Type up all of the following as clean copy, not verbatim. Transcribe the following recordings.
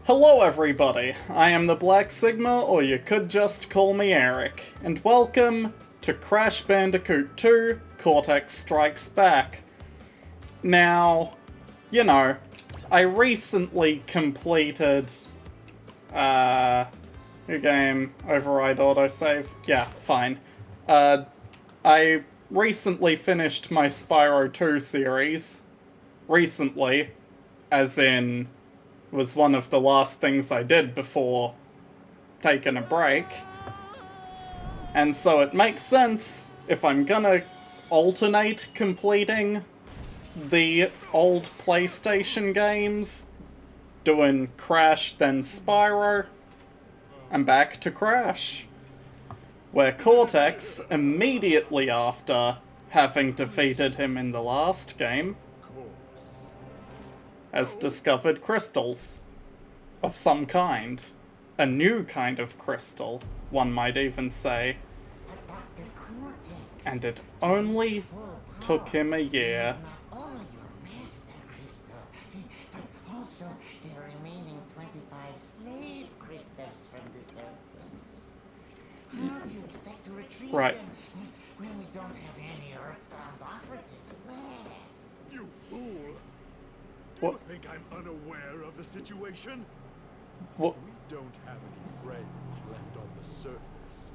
Hello everybody, I am the Black Sigma, or you could just call me Eric, and welcome to Crash Bandicoot 2 Cortex Strikes Back. Now, I recently completed, new game, override autosave, yeah, fine. I recently finished my Spyro 2 series. Recently, as in, was one of the last things I did before taking a break. And so it makes sense, if I'm gonna alternate completing the old PlayStation games, doing Crash then Spyro, and back to Crash, where Cortex, immediately after having defeated him in the last game, has discovered crystals of some kind. A new kind of crystal, one might even say. And it only took him a year. Not only your master crystal, but also the remaining 25 slave crystals from the surface. How do you expect to retrieve Right. them when we don't have any earthbound operatives left? You fool! What? You think I'm unaware of the situation? What? We don't have any friends left on the surface.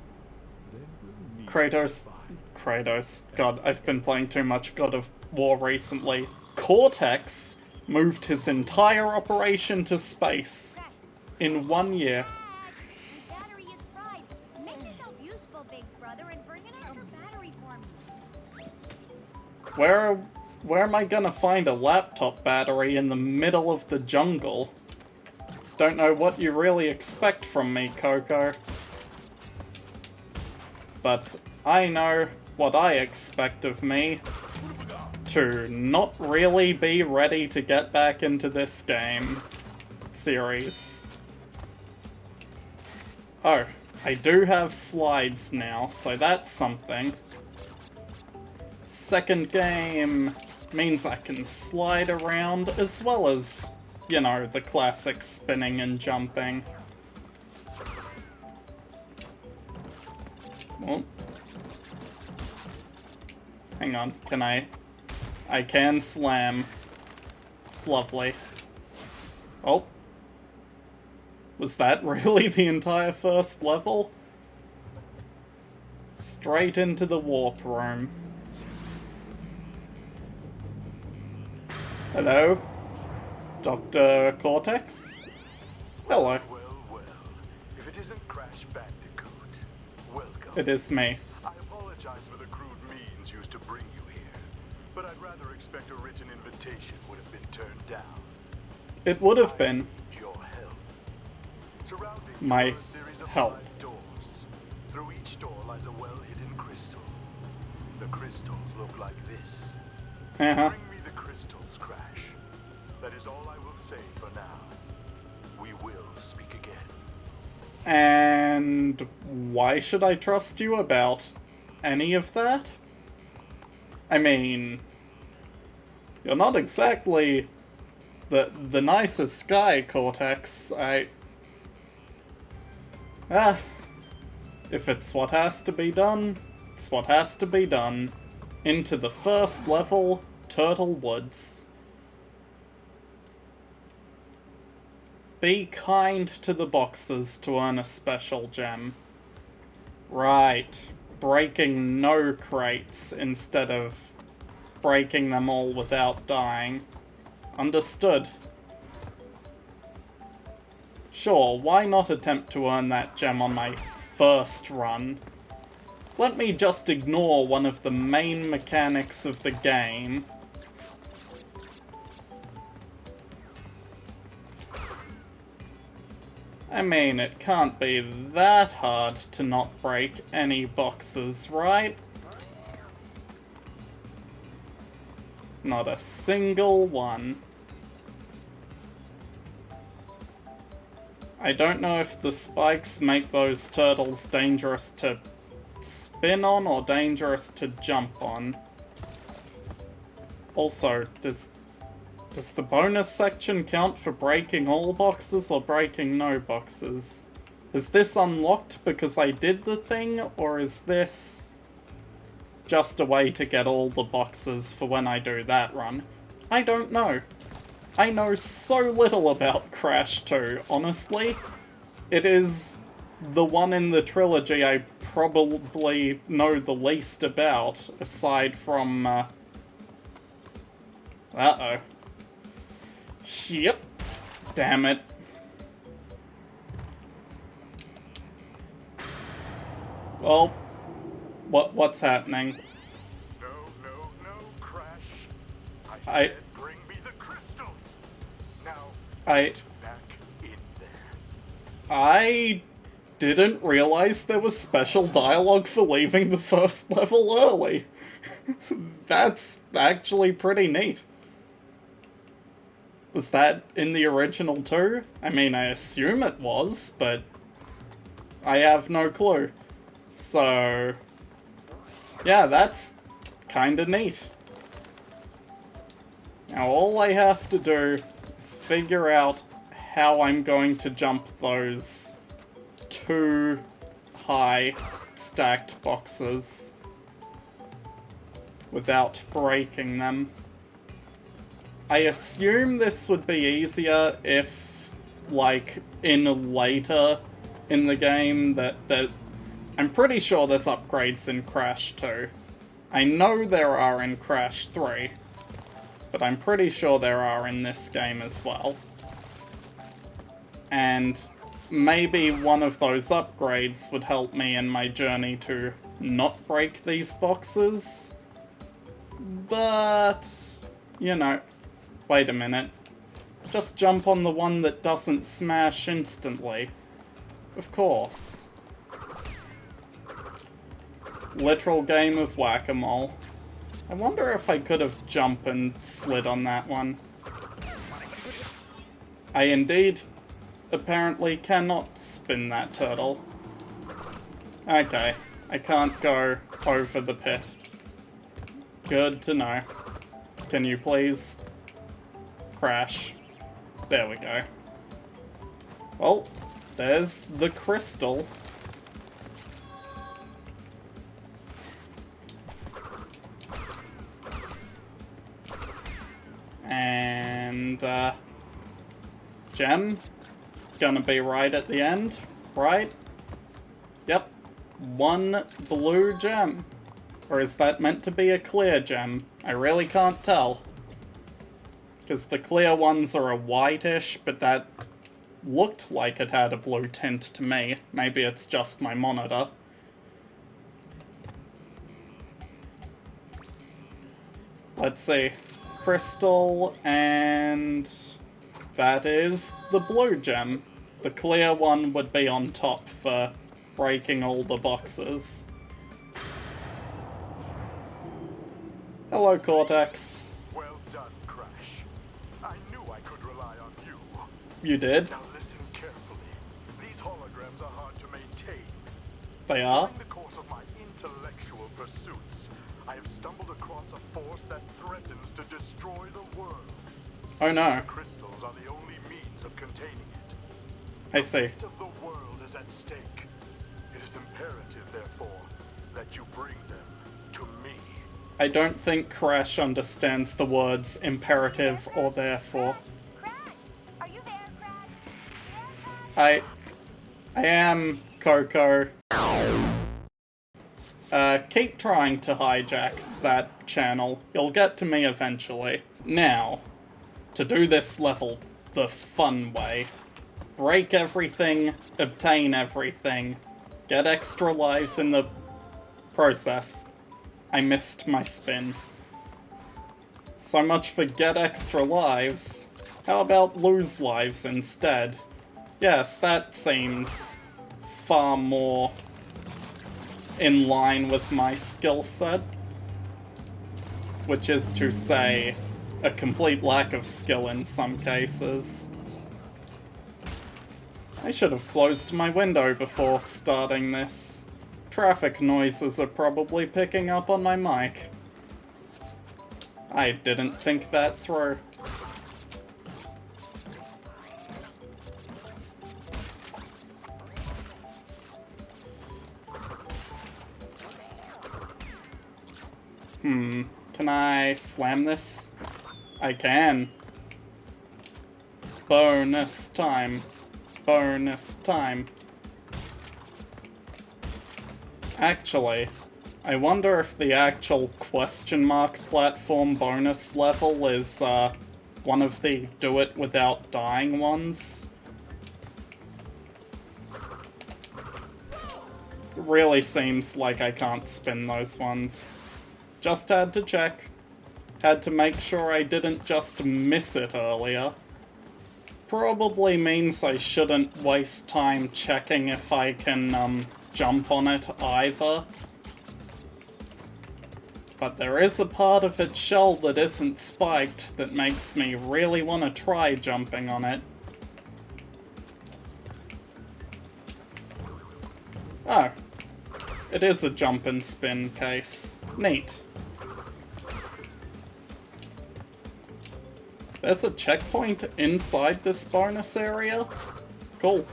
Then we'll need Kratos. to find Kratos. God, I've been playing too much God of War recently. Cortex moved his entire operation to space in 1 year. The battery is fried. Make yourself useful, big brother, and bring an extra battery for me. Where am I gonna find a laptop battery in the middle of the jungle? Don't know what you really expect from me, Coco. But I know what I expect of me. To not really be ready to get back into this game series. Oh, I do have slides now, so that's something. Second game means I can slide around, as well as, the classic spinning and jumping. Oh. Hang on, can I can slam. It's lovely. Oh. Was that really the entire first level? Straight into the warp room. Hello? Dr. Cortex? Hello. Well. If it isn't Crash Bandicoot, welcome. It is me. I apologize for the crude means used to bring you here, but I'd rather expect a written invitation would have been turned down. It would have been. Your help. Surrounding My you are a series of help. five doors. Through each door lies a well-hidden crystal. The crystals look like this. Uh-huh. Bring me the crystals, Crash. That is all I will say for now. We will speak again. And why should I trust you about any of that? I mean, you're not exactly the nicest guy, Cortex. If it's what has to be done, it's what has to be done. Into the first level, Turtle Woods. Be kind to the boxes to earn a special gem. Right. Breaking no crates instead of breaking them all without dying. Understood. Sure, why not attempt to earn that gem on my first run? Let me just ignore one of the main mechanics of the game. I mean, it can't be that hard to not break any boxes, right? Not a single one. I don't know if the spikes make those turtles dangerous to spin on or dangerous to jump on. Also, Does the bonus section count for breaking all boxes or breaking no boxes? Is this unlocked because I did the thing, or is this just a way to get all the boxes for when I do that run? I don't know. I know so little about Crash 2, honestly. It is the one in the trilogy I probably know the least about, aside from, uh-oh. Yep. Damn it. Well, what's happening? No, Crash. I Said bring me the crystals. Now, I get back in there. I didn't realize there was special dialogue for leaving the first level early. That's actually pretty neat. Was that in the original too? I mean, I assume it was, but I have no clue. So, yeah, that's kinda neat. Now all I have to do is figure out how I'm going to jump those 2 high stacked boxes without breaking them. I assume this would be easier if, like, in later in the game that I'm pretty sure there's upgrades in Crash 2. I know there are in Crash 3, but I'm pretty sure there are in this game as well. And maybe one of those upgrades would help me in my journey to not break these boxes. But, you know, wait a minute. Just jump on the one that doesn't smash instantly. Of course. Literal game of whack-a-mole. I wonder if I could have jumped and slid on that one. I indeed apparently cannot spin that turtle. Okay, I can't go over the pit. Good to know. Can you please crash? There we go. Well, there's the crystal. And, gem. Gonna be right at the end, right? Yep. 1 blue gem. Or is that meant to be a clear gem? I really can't tell. Because the clear ones are a whitish, but that looked like it had a blue tint to me. Maybe it's just my monitor. Let's see. Crystal, and that is the blue gem. The clear one would be on top for breaking all the boxes. Hello, Cortex. Well done, Crash. I knew I could rely on you. You did? Now listen carefully. These holograms are hard to maintain. They are? During the course of my intellectual pursuits, I have stumbled across a force that threatens to destroy the world. Oh no. The crystals are the only means of containing it. I see. The fate of the world is at stake. It is imperative, therefore, that you bring them to me. I don't think Crash understands the words imperative or therefore. Crash! Are you there, Crash? I am Coco. Keep trying to hijack that channel. You'll get to me eventually. Now, to do this level the fun way. Break everything, obtain everything, get extra lives in the process. I missed my spin. So much for get extra lives. How about lose lives instead? Yes, that seems far more in line with my skill set. Which is to say, a complete lack of skill in some cases. I should have closed my window before starting this. Traffic noises are probably picking up on my mic. I didn't think that through. Can I slam this? I can. Bonus time. Bonus time. Actually, I wonder if the actual question mark platform bonus level is one of the do it without dying ones. It really seems like I can't spin those ones. Just had to check. Had to make sure I didn't just miss it earlier. Probably means I shouldn't waste time checking if I can jump on it either. But there is a part of its shell that isn't spiked that makes me really want to try jumping on it. Oh. It is a jump and spin case. Neat. There's a checkpoint inside this bonus area? Cool.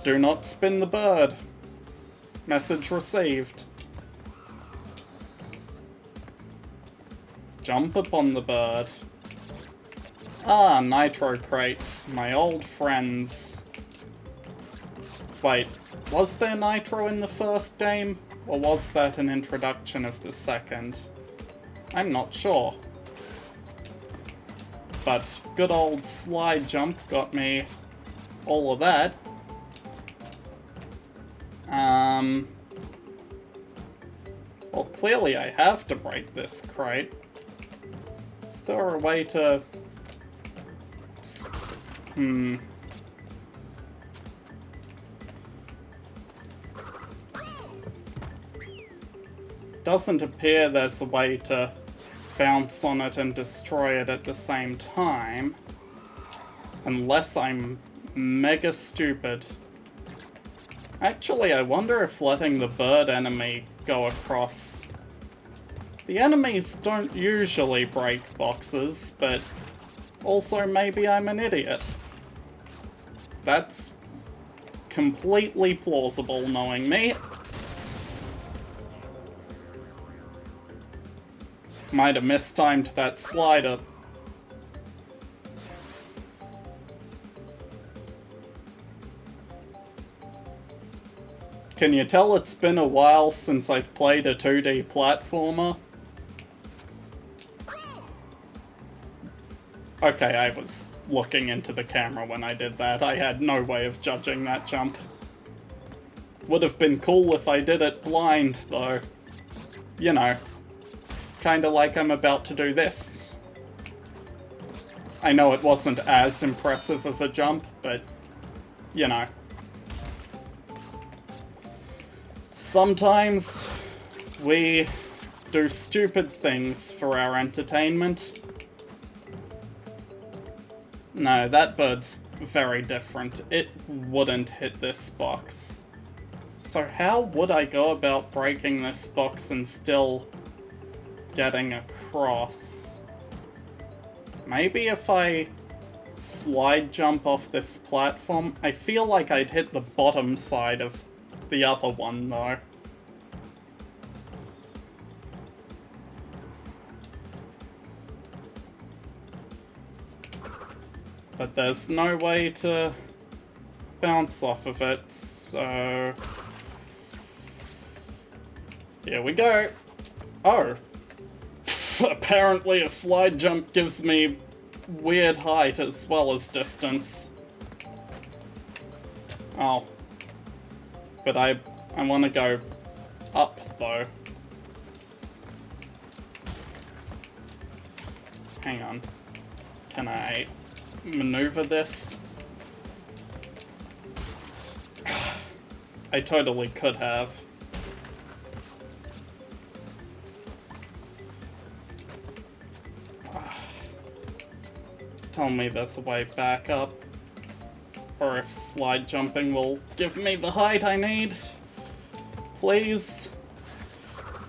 Do not spin the bird. Message received. Jump upon the bird. Ah, nitro crates, my old friends. Wait, was there nitro in the first game? Or was that an introduction of the second? I'm not sure. But good old slide jump got me all of that. Well, clearly I have to break this crate. Is there a way to... Doesn't appear there's a way to bounce on it and destroy it at the same time. Unless I'm mega stupid. Actually, I wonder if letting the bird enemy go across... The enemies don't usually break boxes, but also maybe I'm an idiot. That's completely plausible, knowing me. Might have mistimed that slider. Can you tell it's been a while since I've played a 2D platformer? Okay, I was looking into the camera when I did that. I had no way of judging that jump. Would have been cool if I did it blind, though. You know. Kinda like I'm about to do this. I know it wasn't as impressive of a jump, but, you know. Sometimes we do stupid things for our entertainment. No, that bird's very different. It wouldn't hit this box. So how would I go about breaking this box and still getting across? Maybe if I slide jump off this platform, I feel like I'd hit the bottom side of the other one though. But there's no way to bounce off of it, so... Here we go! Oh! Apparently a slide jump gives me weird height as well as distance. Oh. But I want to go up, though. Hang on. Can I maneuver this? I totally could have. Tell me there's a way back up. Or if slide jumping will give me the height I need. Please.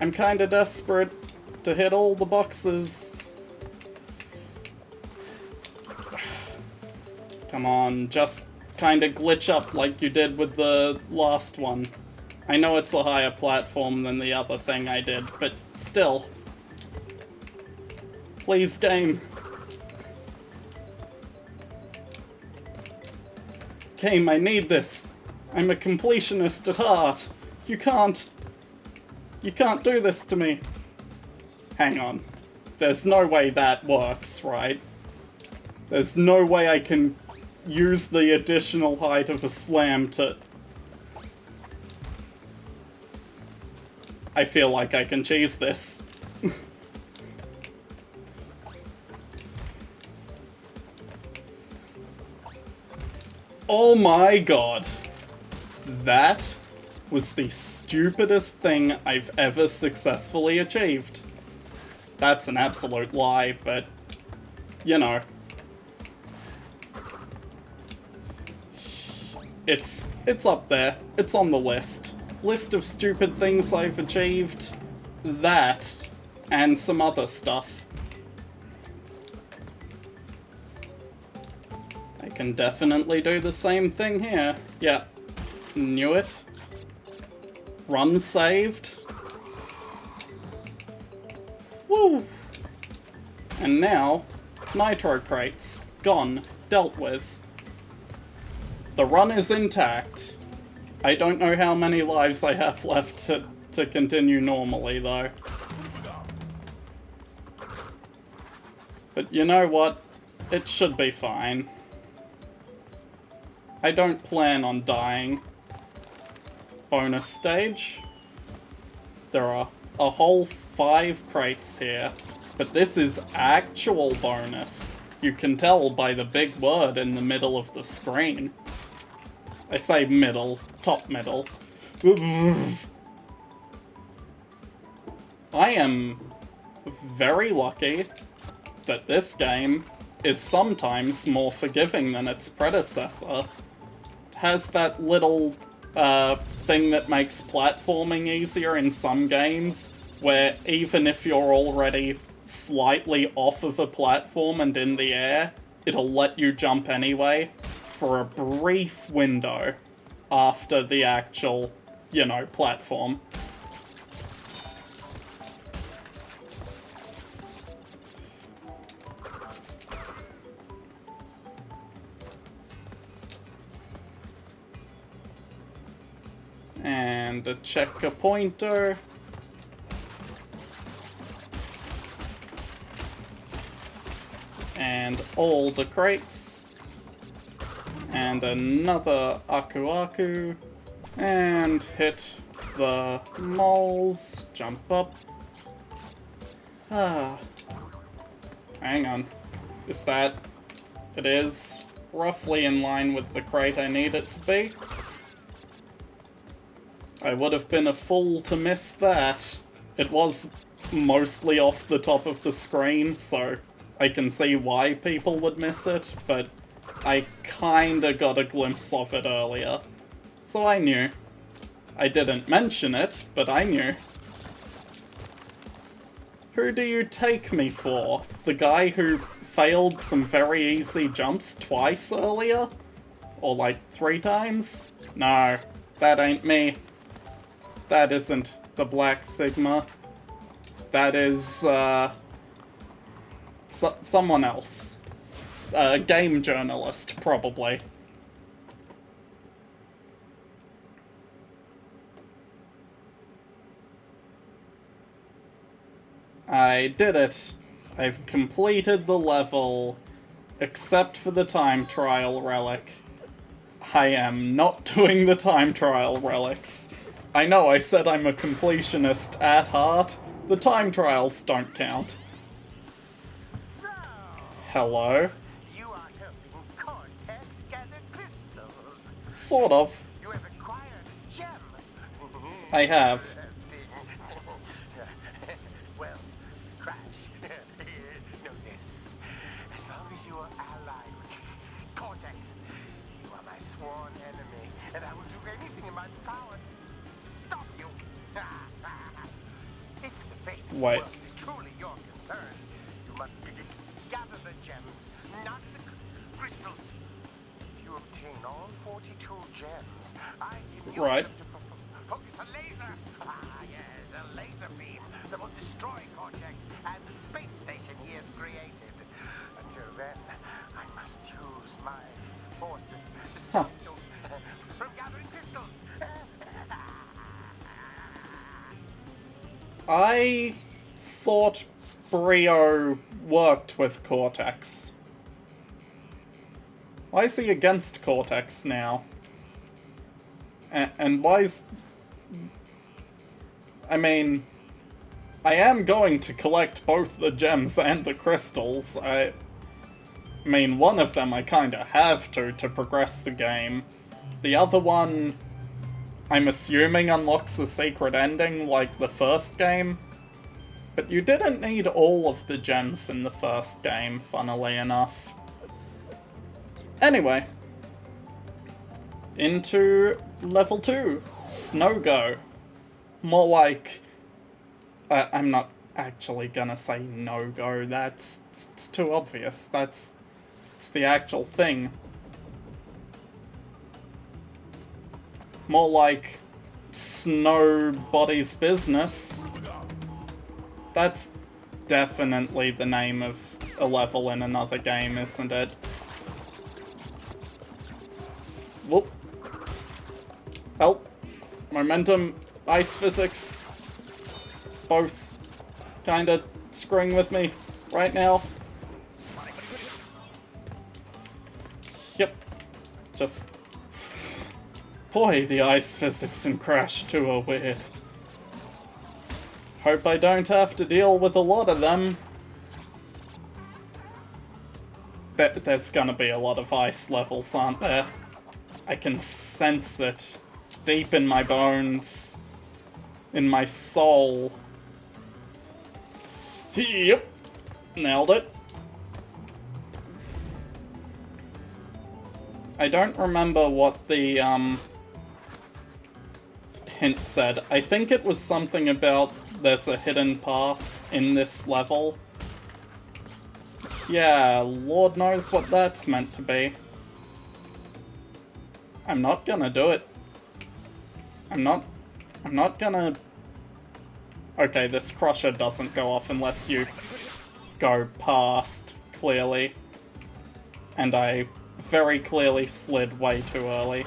I'm kinda desperate to hit all the boxes. Come on, just kinda glitch up like you did with the last one. I know it's a higher platform than the other thing I did, but still. Please, game. Game, I need this. I'm a completionist at heart. You can't do this to me. Hang on. There's no way that works, right? There's no way I can use the additional height of a slam to... I feel like I can cheese this. Oh my god. That was the stupidest thing I've ever successfully achieved. That's an absolute lie, but, you know. It's up there. It's on the list. List of stupid things I've achieved. That, and some other stuff. I can definitely do the same thing here. Yeah. Knew it. Run saved. Woo! And now, nitro crates. Gone. Dealt with. The run is intact. I don't know how many lives I have left to continue normally, though. But you know what? It should be fine. I don't plan on dying. Bonus stage. There are a whole 5 crates here, but this is actual bonus. You can tell by the big word in the middle of the screen. I say middle, top middle. I am very lucky that this game is sometimes more forgiving than its predecessor. It has that little thing that makes platforming easier in some games, where even if you're already slightly off of a platform and in the air, it'll let you jump anyway for a brief window after the actual, you know, platform. And a checker pointer. And all the crates. And another Aku Aku. And hit the moles. Jump up. Ah. Hang on. Is that... It is roughly in line with the crate I need it to be. I would have been a fool to miss that. It was mostly off the top of the screen, so I can see why people would miss it, but I kinda got a glimpse of it earlier. So I knew. I didn't mention it, but I knew. Who do you take me for? The guy who failed some very easy jumps twice earlier? Or like 3 times? No, that ain't me. That isn't the Black Sigma. That is, someone else. A game journalist, probably. I did it. I've completed the level, except for the time trial relic. I am not doing the time trial relics. I know I said I'm a completionist at heart. The time trials don't count. So, Hello? you are helping Cortex gather crystals. Sort of. You have acquired a gem. I have. Interesting. Well, Crash, know this. As long as you are allied with Cortex, you are my sworn enemy, and I will do anything in my power to stop you. If the fate of the Wait. world is truly your concern, you must gather the gems, not the crystals. If you obtain all 42 gems, I can use Right. them to focus a laser. Ah, yes, a laser beam that will destroy Cortex and the space station he has created. Until then, I must use my forces to stop you from gathering crystals. I thought Brio worked with Cortex. Why is he against Cortex now? And why is... I mean... I am going to collect both the gems and the crystals. I mean, one of them I kinda have to progress the game. The other one, I'm assuming unlocks a secret ending like the first game. But you didn't need all of the gems in the first game, funnily enough. Anyway. Into level 2. Snow Go. More like... I'm not actually gonna say no-go, it's too obvious. It's the actual thing. More like Snowbody's Business. That's definitely the name of a level in another game, isn't it? Whoop. Help. Momentum, ice physics. Both kinda screwing with me right now. Yep. Just... Boy, the ice physics in Crash 2 are weird. Hope I don't have to deal with a lot of them. There's gonna be a lot of ice levels, aren't there? I can sense it. Deep in my bones. In my soul. Yep. Nailed it. I don't remember what the, hint said. I think it was something about there's a hidden path in this level. Yeah, Lord knows what that's meant to be. I'm not gonna do it. I'm not gonna... Okay, this crusher doesn't go off unless you go past, clearly. And I very clearly slid way too early.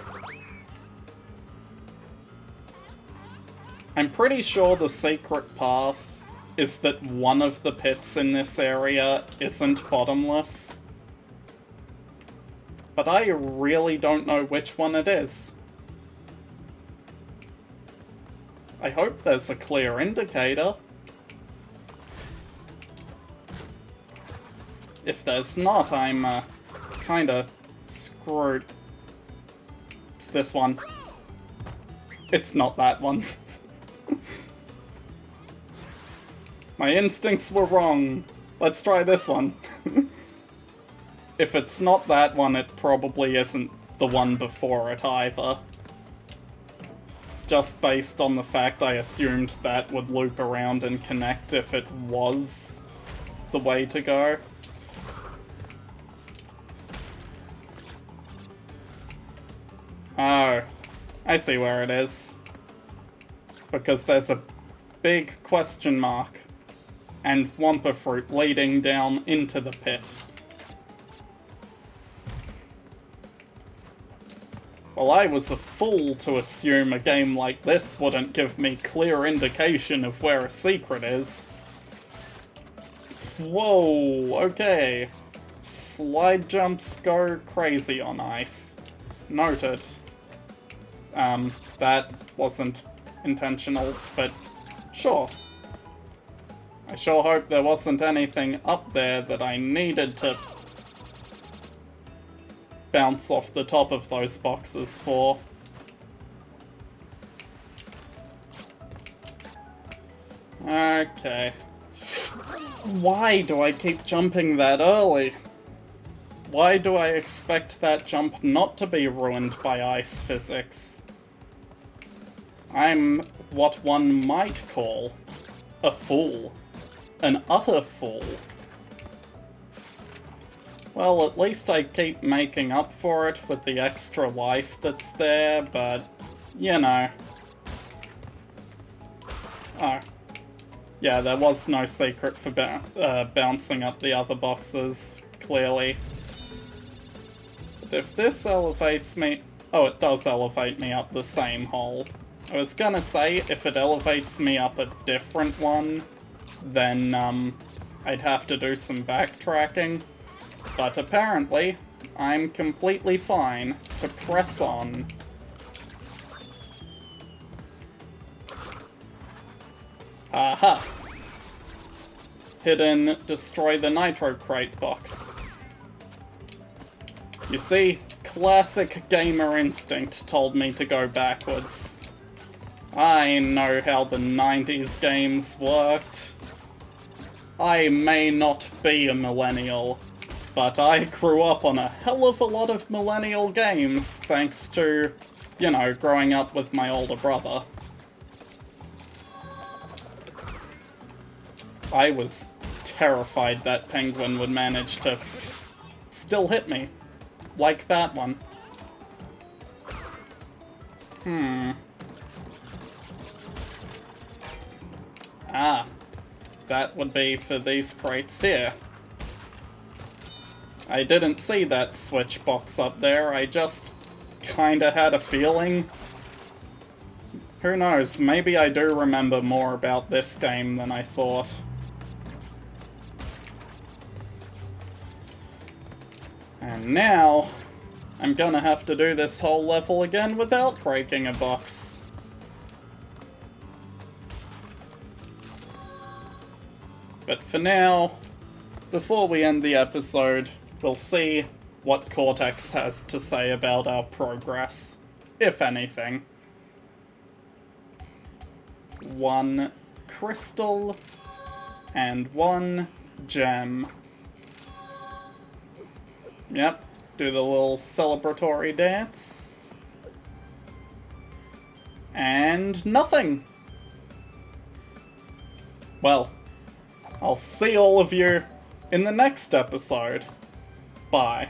I'm pretty sure the secret path is that one of the pits in this area isn't bottomless. But I really don't know which one it is. I hope there's a clear indicator. If there's not, I'm, kinda screwed. It's this one. It's not that one. My instincts were wrong. Let's try this one. If it's not that one, it probably isn't the one before it either. Just based on the fact I assumed that would loop around and connect if it was the way to go. Oh, I see where it is. Because there's a big question mark and Wumpa Fruit leading down into the pit. Well, I was a fool to assume a game like this wouldn't give me clear indication of where a secret is. Whoa, okay. Slide jumps go crazy on ice. Noted. That wasn't intentional, but sure. I sure hope there wasn't anything up there that I needed to bounce off the top of those boxes for. Okay. Why do I keep jumping that early? Why do I expect that jump not to be ruined by ice physics? I'm what one might call a fool. An utter fool. Well, at least I keep making up for it with the extra life that's there, but, you know. Oh. Yeah, there was no secret for bouncing up the other boxes, clearly. But if this elevates me... Oh, it does elevate me up the same hole. I was gonna say, if it elevates me up a different one, then, I'd have to do some backtracking. But apparently, I'm completely fine to press on. Aha! Hidden destroy the nitro crate box. You see, classic gamer instinct told me to go backwards. I know how the 90s games worked. I may not be a millennial, but I grew up on a hell of a lot of millennial games thanks to, you know, growing up with my older brother. I was terrified that penguin would manage to still hit me. Like that one. Ah. That would be for these crates here. I didn't see that switch box up there, I just kinda had a feeling. Who knows, maybe I do remember more about this game than I thought. And now, I'm gonna have to do this whole level again without breaking a box. But for now, before we end the episode, we'll see what Cortex has to say about our progress, if anything. 1 crystal and 1 gem. Yep, do the little celebratory dance. And nothing! Well, I'll see all of you in the next episode. Bye.